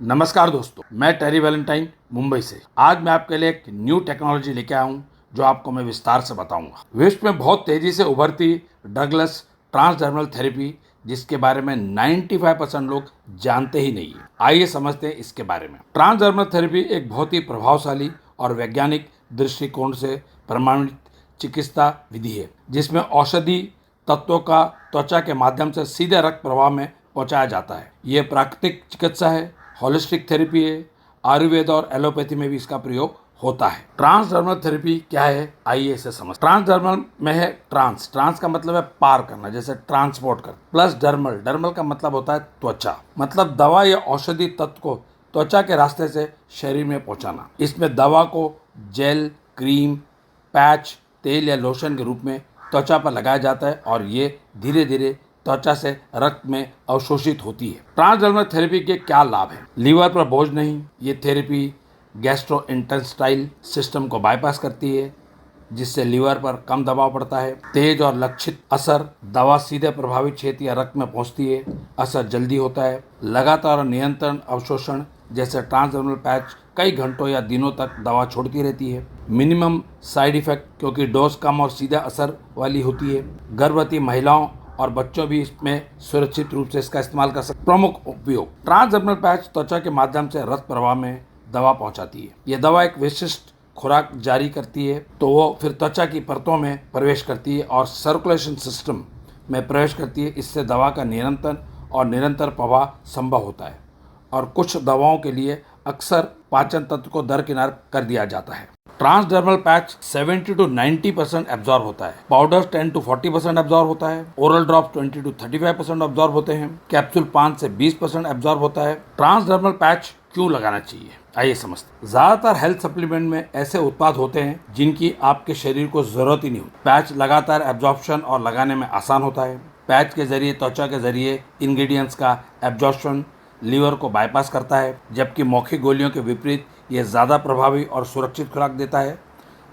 नमस्कार दोस्तों, मैं टेरी वैलेंटाइन मुंबई से। आज मैं आपके लिए एक न्यू टेक्नोलॉजी लेके आया हूँ जो आपको मैं विस्तार से बताऊंगा। विश्व में बहुत तेजी से उभरती डगलस ट्रांसडर्मल थेरेपी, जिसके बारे में 95% लोग जानते ही नहीं है। आइए समझते हैं इसके बारे में। ट्रांसडर्मल थेरेपी एक बहुत ही प्रभावशाली और वैज्ञानिक दृष्टिकोण से प्रमाणित चिकित्सा विधि है, जिसमें औषधि तत्वों का त्वचा के माध्यम से सीधे रक्त प्रवाह में पहुंचाया जाता है। यह प्राकृतिक चिकित्सा है, होलिस्टिक थेरेपी है। आयुर्वेद और एलोपैथी में भी इसका प्रयोग होता है। ट्रांसडर्मल थेरेपी क्या है, आइए इसे समझ। ट्रांसडर्मल में है ट्रांस का मतलब है पार करना, जैसे ट्रांसपोर्ट कर, प्लस डर्मल का मतलब होता है त्वचा, मतलब दवा या औषधि तत्व को त्वचा के रास्ते से शरीर में पहुंचाना। इसमें दवा को जेल, क्रीम, पैच, तेल या लोशन के रूप में त्वचा पर लगाया जाता है और ये धीरे धीरे त्वचा से रक्त में अवशोषित होती है। ट्रांसडर्मल थेरेपी के क्या लाभ हैं? लीवर पर बोझ नहीं। ये थेरेपी गैस्ट्रोइंटेस्टाइनल सिस्टम को बाईपास करती है, जिससे लीवर पर कम दबाव पड़ता है। तेज और लक्षित असर, दवा सीधे प्रभावित क्षेत्र या रक्त में पहुंचती है, असर जल्दी होता है। लगातार और नियंत्रण अवशोषण, जैसे ट्रांसडर्मल पैच कई घंटों या दिनों तक दवा छोड़ती रहती है। मिनिमम साइड इफेक्ट, क्योंकि डोज कम और सीधा असर वाली होती है। गर्भवती महिलाओं और बच्चों भी इसमें सुरक्षित रूप से इसका इस्तेमाल कर सकते। प्रमुख उपयोग, ट्रांसडर्मल पैच त्वचा के माध्यम से रक्त प्रवाह में दवा पहुंचाती है। यह दवा एक विशिष्ट खुराक जारी करती है, तो वो फिर त्वचा की परतों में प्रवेश करती है और सर्कुलेशन सिस्टम में प्रवेश करती है। इससे दवा का निरंतर प्रवाह संभव होता है और कुछ दवाओं के लिए अक्सर पाचन तंत्र को दरकिनार कर दिया जाता है। ट्रांसडर्मल पैच 70 to 90% एब्जॉर्ब होता है। पाउडर 10 to 40% एब्जॉर्ब होता है। ओरल ड्रॉप 20 to 35% एब्जॉर्ब होते हैं। कैप्सूल 5 से 20% एब्जॉर्ब होता है। ट्रांसडर्मल पैच क्यों लगाना चाहिए, आइए समझते हैं। ज्यादातर हेल्थ सप्लीमेंट में ऐसे उत्पाद होते हैं जिनकी आपके शरीर को जरूरत ही नहीं होती। पैच लगातार एब्जॉर्प्शन और लगाने में आसान होता है। पैच के जरिए त्वचा के जरिए इंग्रेडिएंट्स का एब्जॉर्प्शन लीवर को बाईपास करता है, जबकि मौखिक गोलियों के विपरीत यह ज़्यादा प्रभावी और सुरक्षित खुराक देता है।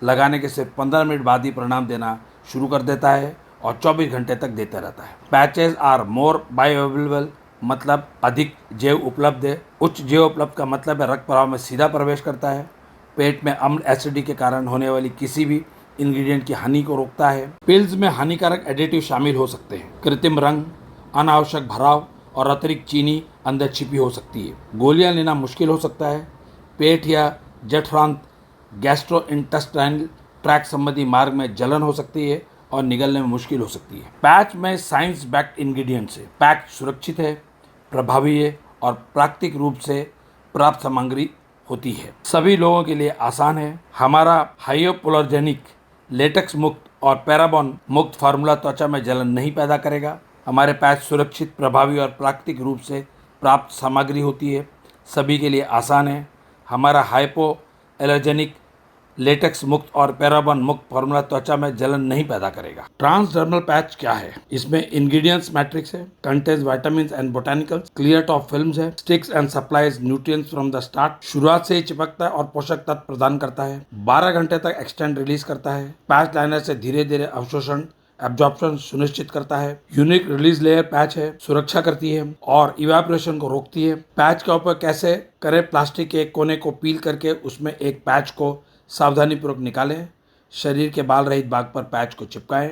लगाने के सिर्फ 15 मिनट बाद ही परिणाम देना शुरू कर देता है और 24 घंटे तक देता रहता है। पैचेज आर मोर बायोअवेलेबल, मतलब अधिक जैव उपलब्ध है। उच्च जैव उपलब्ध का मतलब है रक्त प्रवाह में सीधा प्रवेश करता है। पेट में अम्ल एसिडिटी के कारण होने वाली किसी भी इंग्रेडिएंट की हानि को रोकता है। पिल्स में हानिकारक एडिटिव शामिल हो सकते हैं। कृत्रिम रंग, अनावश्यक भराव और अतिरिक्त चीनी अंदर छिपी हो सकती है। गोलियां लेना मुश्किल हो सकता है। पेट या जठरांत, गैस्ट्रोइंटेस्टाइनल ट्रैक्ट संबंधी मार्ग में जलन हो सकती है और निगलने में मुश्किल हो सकती है। पैच में साइंस बैक्ड इंग्रेडिएंट्स है। पैच सुरक्षित है, प्रभावी है और प्राकृतिक रूप से प्राप्त सामग्री होती है। सभी लोगों के लिए आसान है। हमारा हाइपोअलर्जेनिक, लेटेक्स मुक्त और पैराबॉन मुक्त फार्मूला त्वचा में जलन नहीं पैदा करेगा। हमारे पैच सुरक्षित, प्रभावी और प्राकृतिक रूप से प्राप्त सामग्री होती है। सभी के लिए आसान है। हमारा हाइपो एलर्जेनिक, लेटेक्स मुक्त और पैराबॉन मुक्त फार्मूला त्वचा में जलन नहीं पैदा करेगा। ट्रांसडर्मल पैच क्या है? इसमें इंग्रेडिएंट्स मैट्रिक्स है, contains vitamins and botanicals, clear top films है, sticks and supplies nutrients from the start, शुरुआत से ही चिपकता है और पोषक तत्व प्रदान करता है। 12 घंटे तक एक्सटेंड रिलीज करता है। पैच लाइनर से धीरे धीरे अवशोषण एब्जॉर्प्शन सुनिश्चित करता है। यूनिक रिलीज लेयर पैच है, सुरक्षा करती है और इवेपोरेशन को रोकती है। पैच का उपयोग कैसे करें? प्लास्टिक के एक कोने को पील करके उसमें एक पैच को सावधानी पूर्वक निकालें। शरीर के बाल रहित भाग पर पैच को चिपकाएं।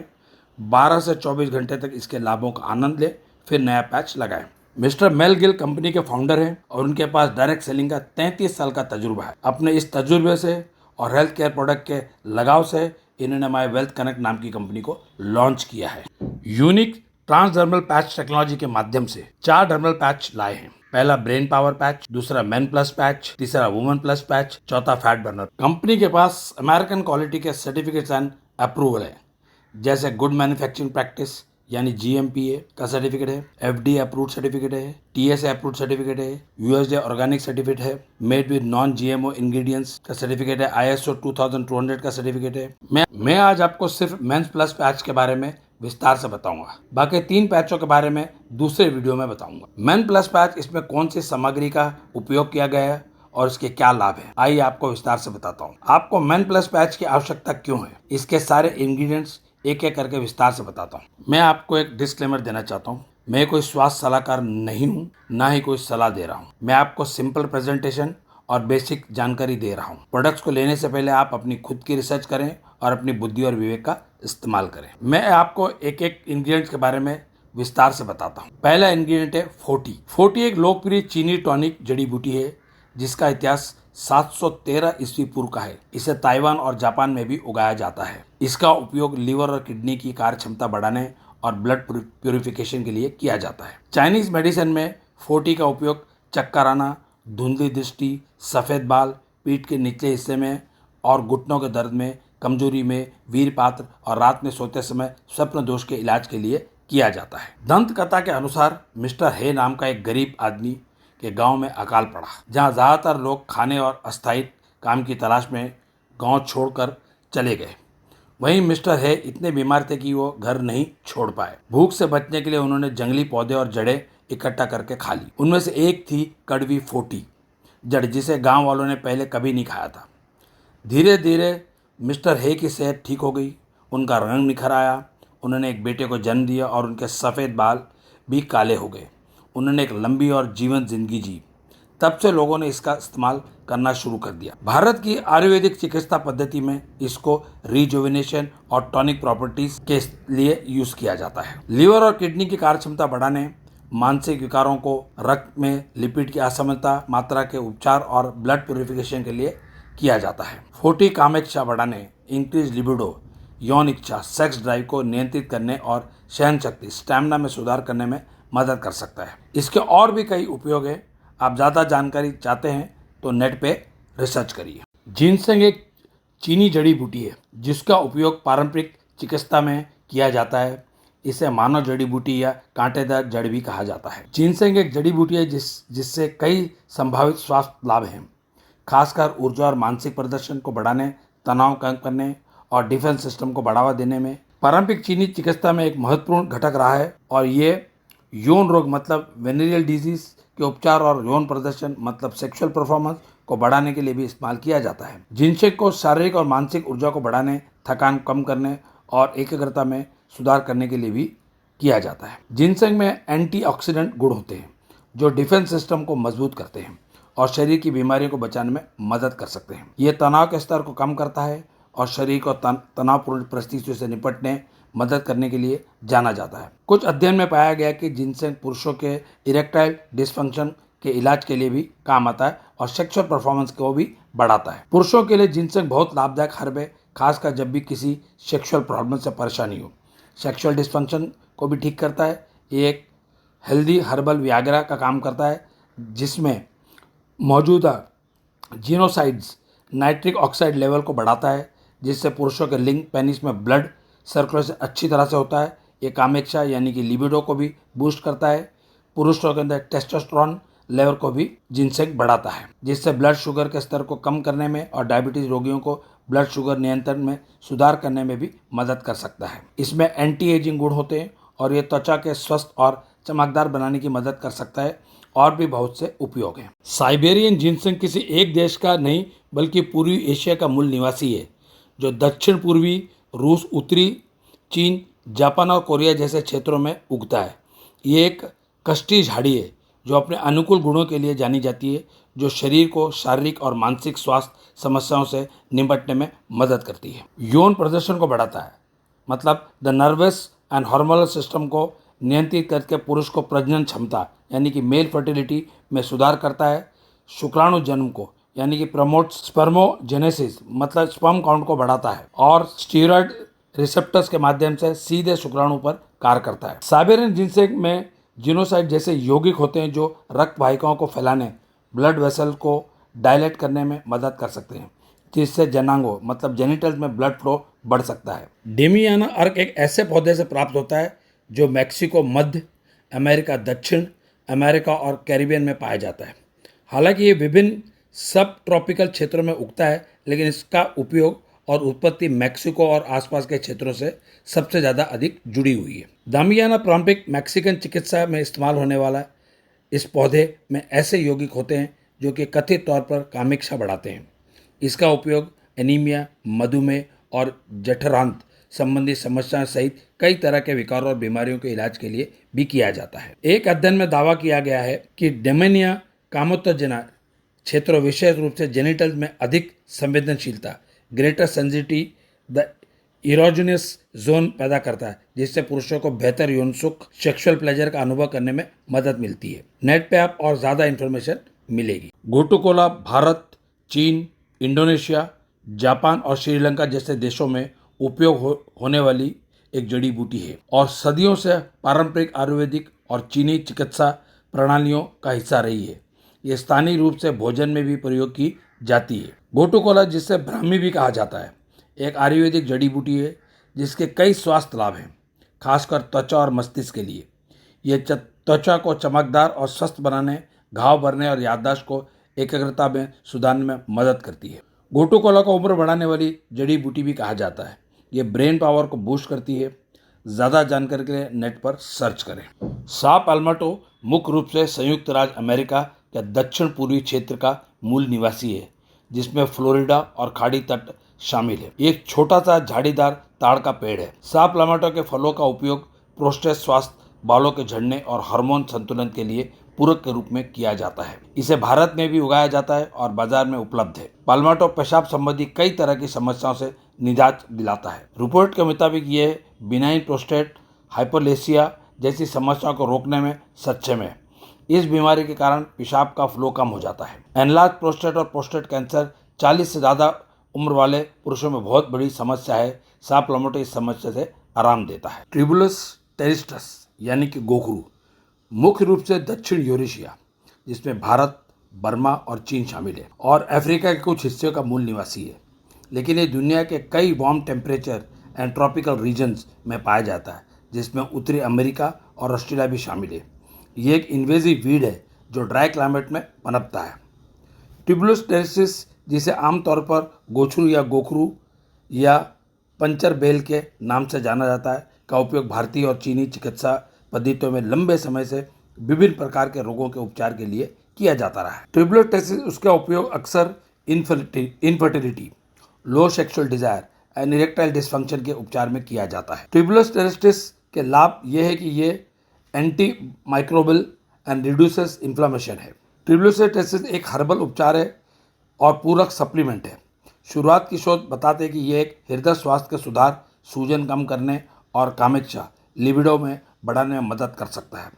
12 से 24 घंटे तक इसके लाभों का आनंद लें, फिर नया पैच लगाएं। मिस्टर मेल गिल कंपनी के फाउंडर हैं और उनके पास डायरेक्ट सेलिंग का 33 साल का तजुर्बा है। अपने इस तजुर्बे से और हेल्थ केयर प्रोडक्ट के लगाव से इन्होंने माई वेल्थ कनेक्ट नाम की कंपनी को लॉन्च किया है। यूनिक ट्रांसडर्मल पैच टेक्नोलॉजी के माध्यम से 4 डर्मल पैच लाए हैं। पहला ब्रेन पावर पैच, दूसरा मैन प्लस पैच, तीसरा वुमन प्लस पैच, चौथा फैट बर्नर। कंपनी के पास अमेरिकन क्वालिटी के सर्टिफिकेट्स एंड अप्रूवल है, जैसे गुड मैन्युफैक्चरिंग प्रैक्टिस यानी GMPA का सर्टिफिकेट है, FDA अप्रूव्ड सर्टिफिकेट है, TSA अप्रूव्ड सर्टिफिकेट है, USDA ऑर्गेनिक सर्टिफिकेट है, made with non GMO ingredients का सर्टिफिकेट है, ISO 2200 का सर्टिफिकेट है। मैं आज आपको सिर्फ मेंस प्लस पैच के बारे में विस्तार से बताऊंगा। बाकी 3 पैचों के बारे में दूसरे वीडियो में बताऊंगा। मेन प्लस पैच, इसमें कौन सी सामग्री का उपयोग किया गया है और इसके क्या लाभ है, आइए आपको विस्तार से बताता हूँ। आपको मेन प्लस पैच की आवश्यकता क्यों है, इसके सारे इंग्रेडिएंट्स एक एक करके विस्तार से बताता हूँ। मैं आपको एक डिस्क्लेमर देना चाहता हूँ। मैं कोई स्वास्थ्य सलाहकार नहीं हूँ, ना ही कोई सलाह दे रहा हूँ। मैं आपको सिंपल प्रेजेंटेशन और बेसिक जानकारी दे रहा हूँ। प्रोडक्ट्स को लेने से पहले आप अपनी खुद की रिसर्च करें और अपनी बुद्धि और विवेक का इस्तेमाल करें। मैं आपको एक एक इंग्रेडिएंट्स के बारे में विस्तार से बताता हूँ। पहला इंग्रेडिएंट है फोर्टी। फोर्टी एक लोकप्रिय चीनी टॉनिक जड़ी बूटी है जिसका इतिहास 713 ईस्वी पूर्व का है। इसे ताइवान और जापान में भी उगाया जाता है। इसका उपयोग लीवर और किडनी की कार्य क्षमता बढ़ाने और ब्लड प्यूरिफिकेशन के लिए किया जाता है। चाइनीज मेडिसिन में फोर्टी का उपयोग चक्कर आना, धुंधली दृष्टि, सफेद बाल, पीठ के निचले हिस्से में और घुटनों के दर्द में, कमजोरी में, वीरपात्र और रात में सोते समय स्वप्न दोष के इलाज के लिए किया जाता है। दंत कथा के अनुसार मिस्टर हे नाम का एक गरीब आदमी के गांव में अकाल पड़ा, जहां ज्यादातर लोग खाने और अस्थायी काम की तलाश में गांव छोड़कर चले गए। वहीं मिस्टर हे इतने बीमार थे कि वो घर नहीं छोड़ पाए। भूख से बचने के लिए उन्होंने जंगली पौधे और जड़ें इकट्ठा करके खा ली। उनमें से एक थी कड़वी फोर्टी जड़, जिसे गांव वालों ने पहले कभी नहीं खाया था। धीरे धीरे मिस्टर हे की सेहत ठीक हो गई, उनका रंग निखर आया। उन्होंने एक बेटे को जन्म दिया और उनके सफ़ेद बाल भी काले हो गए। उन्होंने एक लंबी और जीवंत जिंदगी जी। तब से लोगों ने इसका इस्तेमाल करना शुरू कर दिया। भारत की आयुर्वेदिक चिकित्सा पद्धति में इसको रिजुविनेशन और टॉनिक प्रॉपर्टीज के लिए यूज किया जाता है। लीवर और किडनी की कार्यक्षमता बढ़ाने, मानसिक विकारों को, रक्त में लिपिड की असमता मात्रा के उपचार और ब्लड प्यूरिफिकेशन के लिए किया जाता है। फोर्टी कामेच्छा बढ़ाने, इंक्रीज लिबिडो, यौन इच्छा, सेक्स ड्राइव को नियंत्रित करने और सहन शक्ति, स्टैमिना में सुधार करने में मदद कर सकता है। इसके और भी कई उपयोग हैं। आप ज़्यादा जानकारी चाहते हैं तो नेट पे रिसर्च करिए। जिनसेंग एक चीनी जड़ी बूटी है जिसका उपयोग पारंपरिक चिकित्सा में किया जाता है। इसे मानव जड़ी बूटी या कांटेदार जड़ भी कहा जाता है। जिनसेंग एक जड़ी बूटी है जिससे कई संभावित स्वास्थ्य लाभ हैं, खासकर ऊर्जा और मानसिक प्रदर्शन को बढ़ाने, तनाव कम करने और डिफेंस सिस्टम को बढ़ावा देने में। पारंपरिक चीनी चिकित्सा में एक महत्वपूर्ण घटक रहा है और ये यौन रोग मतलब वेनेरियल डिजीज के उपचार और यौन प्रदर्शन मतलब सेक्सुअल परफॉर्मेंस को बढ़ाने के लिए भी इस्तेमाल किया जाता है। जिनसेंग को शारीरिक और मानसिक ऊर्जा को बढ़ाने, थकान कम करने और एकाग्रता में सुधार करने के लिए भी किया जाता है। जिनसेंग में एंटीऑक्सीडेंट गुण होते हैं जो डिफेंस सिस्टम को मजबूत करते हैं और शरीर की बीमारियों को बचाने में मदद कर सकते हैं। ये तनाव के स्तर को कम करता है और शरीर को तनावपूर्ण परिस्थितियों से निपटने मदद करने के लिए जाना जाता है। कुछ अध्ययन में पाया गया कि जिनसेंग पुरुषों के इरेक्टाइल डिस्फंक्शन के इलाज के लिए भी काम आता है और सेक्सुअल परफॉर्मेंस को भी बढ़ाता है। पुरुषों के लिए जिनसेंग बहुत लाभदायक हर्ब है, खासकर जब भी किसी सेक्सुअल प्रॉब्लम से परेशानी हो। सेक्सुअल डिस्फंक्शन को भी ठीक करता है। ये एक हेल्दी हर्बल वियाग्रा का काम करता है जिसमें मौजूदा जीनोसाइड्स नाइट्रिक ऑक्साइड लेवल को बढ़ाता है, जिससे पुरुषों के लिंग पेनिस में ब्लड सर्कुलेशन अच्छी तरह से होता है। ये कामेच्छा यानी कि लिबिडो को भी बूस्ट करता है। पुरुषों के अंदर टेस्टोस्टेरोन लेवल को भी जिनसेंग बढ़ाता है, जिससे ब्लड शुगर के स्तर को कम करने में और डायबिटीज रोगियों को ब्लड शुगर नियंत्रण में सुधार करने में भी मदद कर सकता है। इसमें एंटी एजिंग गुण होते हैं और ये त्वचा के स्वस्थ और चमकदार बनाने की मदद कर सकता है। और भी बहुत से उपयोग हैं। साइबेरियन जिनसेंग किसी एक देश का नहीं बल्कि पूर्वी एशिया का मूल निवासी है जो दक्षिण पूर्वी रूस, उत्तरी चीन, जापान और कोरिया जैसे क्षेत्रों में उगता है। ये एक कष्टी झाड़ी है जो अपने अनुकूल गुणों के लिए जानी जाती है, जो शरीर को शारीरिक और मानसिक स्वास्थ्य समस्याओं से निपटने में मदद करती है। यौन प्रदर्शन को बढ़ाता है मतलब the nervous and hormonal system को नियंत्रित करके पुरुष को प्रजनन क्षमता यानी कि मेल फर्टिलिटी में सुधार करता है। शुक्राणु जन्म को यानी कि प्रमोट स्पर्मोजेनेसिस मतलब स्पर्म काउंट को बढ़ाता है और स्टीरॉयड रिसेप्टर्स के माध्यम से सीधे शुक्राणु पर कार्य करता है। साइबेरियन जिनसेंग में जिनोसाइड जैसे यौगिक होते हैं जो रक्त वाहिकाओं को फैलाने, ब्लड वेसल को डायलेट करने में मदद कर सकते हैं, जिससे जनांगों मतलब जेनिटल्स में ब्लड फ्लो बढ़ सकता है। डेमियाना अर्क एक ऐसे पौधे से प्राप्त होता है जो मैक्सिको, मध्य अमेरिका, दक्षिण अमेरिका और कैरिबियन में पाया जाता है। हालांकि ये विभिन्न सब ट्रॉपिकल क्षेत्रों में उगता है, लेकिन इसका उपयोग और उत्पत्ति मैक्सिको और आसपास के क्षेत्रों से सबसे ज़्यादा अधिक जुड़ी हुई है। दामियाना पारंपरिक मैक्सिकन चिकित्सा में इस्तेमाल होने वाला इस पौधे में ऐसे यौगिक होते हैं जो कि कथित तौर पर कामेच्छा बढ़ाते हैं। इसका उपयोग एनीमिया, मधुमेह और जठरांत संबंधी समस्याएं सहित कई तरह के विकारों और बीमारियों के इलाज के लिए भी किया जाता है। एक अध्ययन में दावा किया गया है कि डेमेनिया कामोत्तेजना क्षेत्रों, विशेष रूप से जेनिटल में अधिक संवेदनशीलता, greater sensitivity the erogenous zone पैदा करता है, जिससे पुरुषों को बेहतर यौन सुख, सेक्सुअल प्लेजर का अनुभव करने में मदद मिलती है। नेट पे आप और ज्यादा इंफॉर्मेशन मिलेगी। गोटू कोला भारत, चीन, इंडोनेशिया, जापान और श्रीलंका जैसे देशों में उपयोग होने वाली एक जड़ी बूटी है और सदियों से पारंपरिक आयुर्वेदिक और चीनी चिकित्सा प्रणालियों का हिस्सा रही है। ये स्थानीय रूप से भोजन में भी प्रयोग की जाती है। गोटू कोला, जिसे ब्राह्मी भी कहा जाता है, एक आयुर्वेदिक जड़ी बूटी है जिसके कई स्वास्थ्य लाभ हैं, खासकर त्वचा और मस्तिष्क के लिए। यह त्वचा को चमकदार और स्वस्थ बनाने, घाव भरने और याददाश्त को एकाग्रता में सुधारने में मदद करती है। गोटू कोला को उम्र बढ़ाने वाली जड़ी बूटी भी कहा जाता है। ये ब्रेन पावर को बूस्ट करती है। ज़्यादा जानकारी के लिए नेट पर सर्च करें। सा पाल्मेटो मुख्य रूप से संयुक्त राज्य अमेरिका के दक्षिण पूर्वी क्षेत्र का मूल निवासी है, जिसमें फ्लोरिडा और खाड़ी तट शामिल है। एक छोटा सा झाड़ीदार ताड़ का पेड़ है। सा पाल्मेटो के फलों का उपयोग प्रोस्टेट स्वास्थ्य, बालों के झड़ने और हार्मोन संतुलन के लिए पूरक के रूप में किया जाता है। इसे भारत में भी उगाया जाता है और बाजार में उपलब्ध है। पाल्मेटो पेशाब संबंधी कई तरह की समस्याओं से निजात दिलाता है। रिपोर्ट के मुताबिक ये बिनाइन प्रोस्टेट हाइपरप्लेसिया जैसी समस्याओं को रोकने में सक्षम है। इस बीमारी के कारण पेशाब का फ्लो कम हो जाता है। एनलार्ज प्रोस्टेट और प्रोस्टेट कैंसर 40 से ज़्यादा उम्र वाले पुरुषों में बहुत बड़ी समस्या है। सा पाल्मेटो इस समस्या से आराम देता है। ट्रिबुलस टेरिस्टस यानी कि गोखरू मुख्य रूप से दक्षिण यूरेशिया, जिसमें भारत, बर्मा और चीन शामिल है, और अफ्रीका के कुछ हिस्सों का मूल निवासी है, लेकिन ये दुनिया के कई warm temperature and tropical regions में पाया जाता है, जिसमें उत्तरी अमेरिका और ऑस्ट्रेलिया भी शामिल है। ये एक इन्वेजिव वीड है जो ड्राई क्लाइमेट में पनपता है। ट्यूबुलस टेरिस्टिस, जिसे आमतौर पर गोछरू या गोखरू या पंचर बेल के नाम से जाना जाता है, का उपयोग भारतीय और चीनी चिकित्सा पद्धतियों में लंबे समय से विभिन्न प्रकार के रोगों के उपचार के लिए किया जाता रहा है। ट्यूबुलस टेरिस्टिस, उसका उपयोग अक्सर infertility, low sexual desire and erectile dysfunction के उपचार में किया जाता है। ट्यूबुलस टेरिस्टिस के लाभ यह है कि ये anti microbial and reduces inflammation है। ट्यूबुलस टेरिस्टिस एक हर्बल उपचार है और पूरक सप्लीमेंट है। शुरुआत की शोध बताते हैं कि यह एक हृदय स्वास्थ्य के सुधार, सूजन कम करने और कामेच्छा लिबिडो में बढ़ाने में मदद कर सकता है।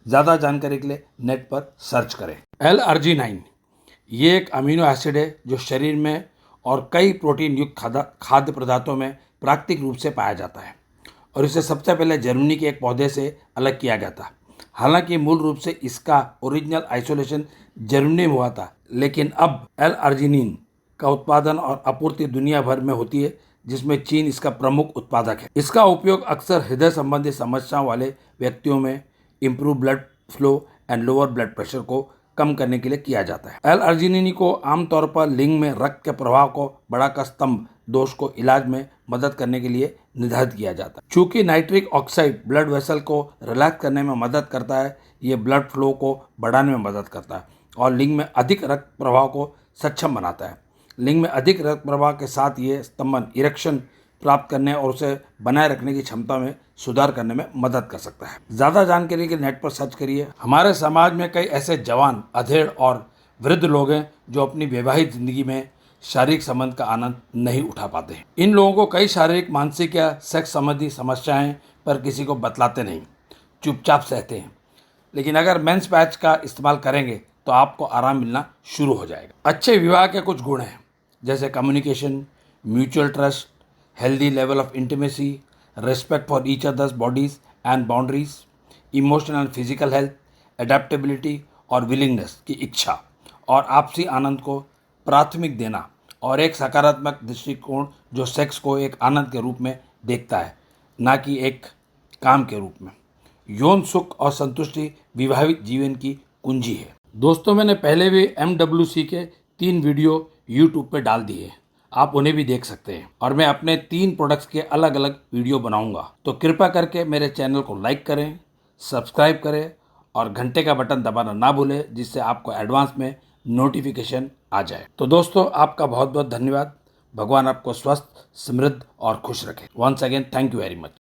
ज़्यादा जानकारी के लिए नेट पर सर्च करें। L-arginine ये एक अमीनो एसिड है जो शरीर में और कई प्रोटीन युक्त खाद्य पदार्थों में प्राकृतिक रूप से पाया जाता है और इसे सबसे पहले जर्मनी के एक पौधे से अलग किया गया था। हालांकि मूल रूप से इसका ओरिजिनल आइसोलेशन जर्मनी में हुआ था, लेकिन अब L-arginine का उत्पादन और आपूर्ति दुनिया भर में होती है, जिसमें चीन इसका प्रमुख उत्पादक है। इसका उपयोग अक्सर हृदय संबंधी समस्याओं वाले व्यक्तियों में improve blood flow and lower blood pressure को कम करने के लिए किया जाता है। L-arginine को आमतौर पर लिंग में रक्त के प्रवाह को बढ़ाकर स्तंभ दोष को इलाज में मदद करने के लिए निर्धारित किया जाता है। चूंकि नाइट्रिक ऑक्साइड ब्लड वेसल को रिलैक्स करने में मदद करता है, ये ब्लड फ्लो को बढ़ाने में मदद करता है और लिंग में अधिक रक्त प्रवाह को सक्षम बनाता है। लिंग में अधिक रक्त प्रवाह के साथ ये स्तंभन इरेक्शन प्राप्त करने और उसे बनाए रखने की क्षमता में सुधार करने में मदद कर सकता है। ज़्यादा जानकारी के नेट पर सर्च करिए। हमारे समाज में कई ऐसे जवान, अधेड़ और वृद्ध लोग हैं जो अपनी वैवाहिक जिंदगी में शारीरिक संबंध का आनंद नहीं उठा पाते हैं। इन लोगों को कई शारीरिक, मानसिक या सेक्स संबंधी समस्याएं पर किसी को बतलाते नहीं, चुपचाप सहते हैं। लेकिन अगर मेंस पैच का इस्तेमाल करेंगे तो आपको आराम मिलना शुरू हो जाएगा। अच्छे विवाह के कुछ गुण हैं, जैसे communication, mutual trust, healthy level of intimacy, respect for each others bodies and boundaries, emotional and physical health, adaptability और विलिंगनेस की इच्छा और आपसी आनंद को प्राथमिक देना, और एक सकारात्मक दृष्टिकोण जो सेक्स को एक आनंद के रूप में देखता है, ना कि एक काम के रूप में। यौन सुख और संतुष्टि विवाहित जीवन की कुंजी है। दोस्तों, मैंने पहले भी MWC के 3 वीडियो YouTube पे डाल दिए, आप उन्हें भी देख सकते हैं, और मैं अपने 3 प्रोडक्ट्स के अलग अलग वीडियो बनाऊंगा। तो कृपया करके मेरे चैनल को लाइक करें, सब्सक्राइब करें और घंटे का बटन दबाना ना भूलें, जिससे आपको एडवांस में नोटिफिकेशन आ जाए। तो दोस्तों, आपका बहुत बहुत धन्यवाद। भगवान आपको स्वस्थ, समृद्ध और खुश रखे। Once again thank you very much.